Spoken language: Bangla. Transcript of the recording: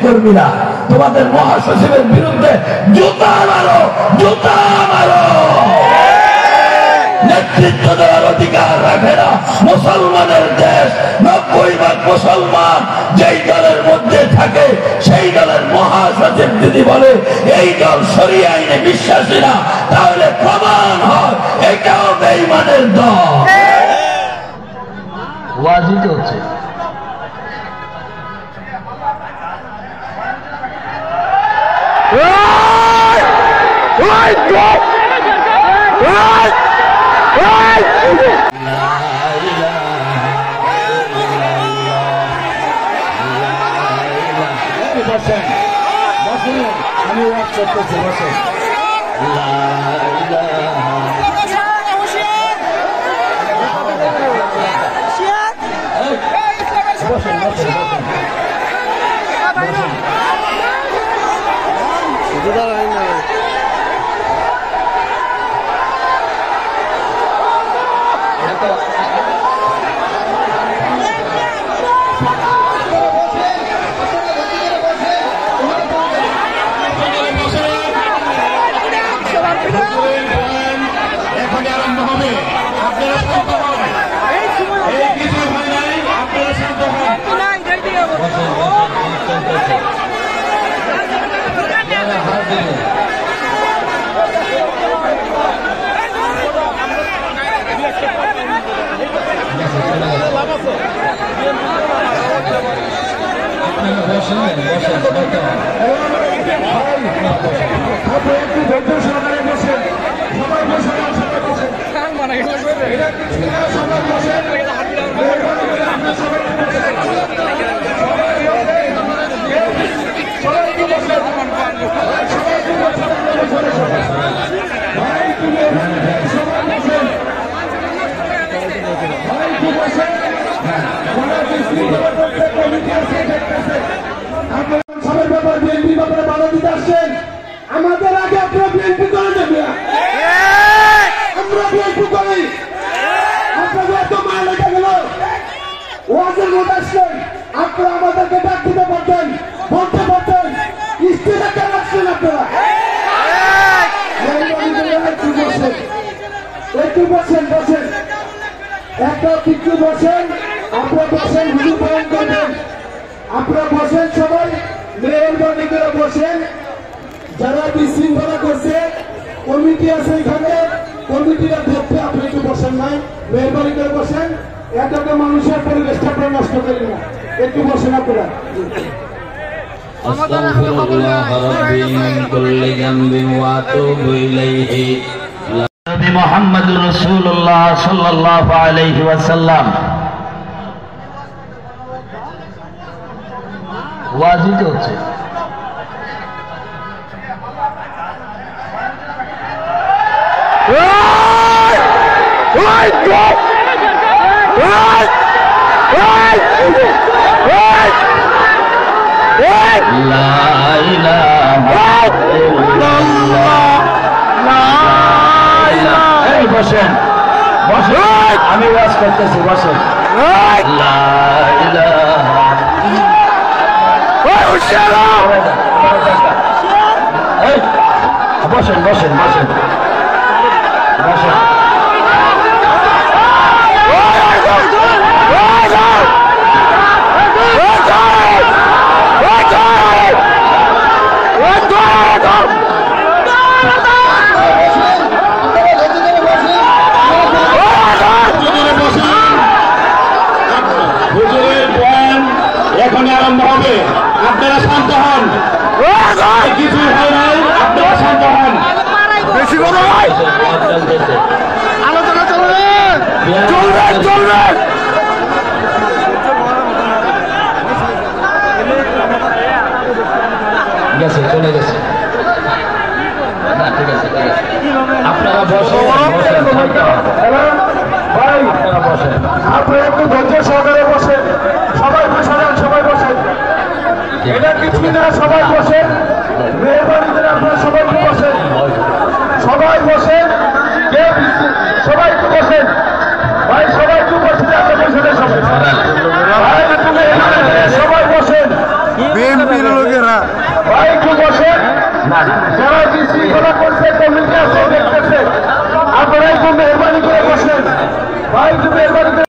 কর্মীরা তোমাদের মহাসচিবের বিরুদ্ধে জুতা মারো, জুতা মারো। নেতৃত্ব দেওয়ার অধিকার রাখে না মুসলমানের দেশ। 90% মুসলমান যেই দলের মধ্যে থাকে সেই দলের মহাসচিব যদি বলে এই দল শরিয়া আইনে বিশ্বাসী না, তাহলে প্রমাণ হয় এটাও বেঈমানের দল। ওয়াজিব হচ্ছে আমি ওয়াজ করতেছি, বসেন। আমাদের আগে আপনারা বিএনপি করে দেবে, আমরা বিএনপি করি। আপনাদের এত মায়া লেগে গেল, ওয়াজের মধ্যে আসলেন, আপনারা আমাদেরকে ডাক দিতে পারতেন, বলতে পারতেন, স্ত্রীরা কেন আসছেন আপনারা? একটু বসেন, বসেন, একটা একটু বসেন, আপনারা বসেন, হুজুর বয়ান করবেন, আপনারা বসেন, সবাই মেহরবানি করে বসেন। যারা বিশৃঙ্খলা করছে কমিটি আছে এখানে, কমিটিরা দেখতে আপনি একটু বসেন নাই, মেহরবানি করে বসেন। একটা মানুষের পরিবেশটা আপনারা নষ্ট করেন না, একটু বসেন আপনারা। মুহাম্মদুর রাসূলুল্লাহ সাল্লাল্লাহু আলাইহি ওয়াসাল্লাম ওয়াজিব হচ্ছে বসেন, বসেন, আমি ওয়াজ করতেছি, বসেন। বসেন, বসেন, বসেন, বসেন। এখনই আরম্ভ হবে, আপনারা শান্ত হন, কিছু হয় নাই, আপনারা শান্ত হন। বেশি কথা নয়, আলোচনা চলবে, চলবে, চলবে। গেছে, চলে গেছে। ঠিক আছে, ঠিক আছে, আপনারা বসেন, ভাই, আপনারা বসেন, আপনারা একটু ধৈর্য সহকারে বসেন, সবাই বসে যান, সবাই বসেন। এটা কিছুই না, সবাই বসেন, মেহরবানি করে আপনারা সবাই একটু বসেন, সবাই বসেন, সবাই একটু বসেন ভাই, সবাই একটু বসেন, আপনি বসে দেন সবাই ভাই, একটু মেহরবানি করে সবাই বসেন, বিএনপির লোকেরা ভাই একটু বসেন, যারা বিশৃঙ্খলা করছে কমিটি আছে দেখতেছে, আপনারা একটু মেহরবানি করে বসেন ভাই, একটু মেহরবানি করে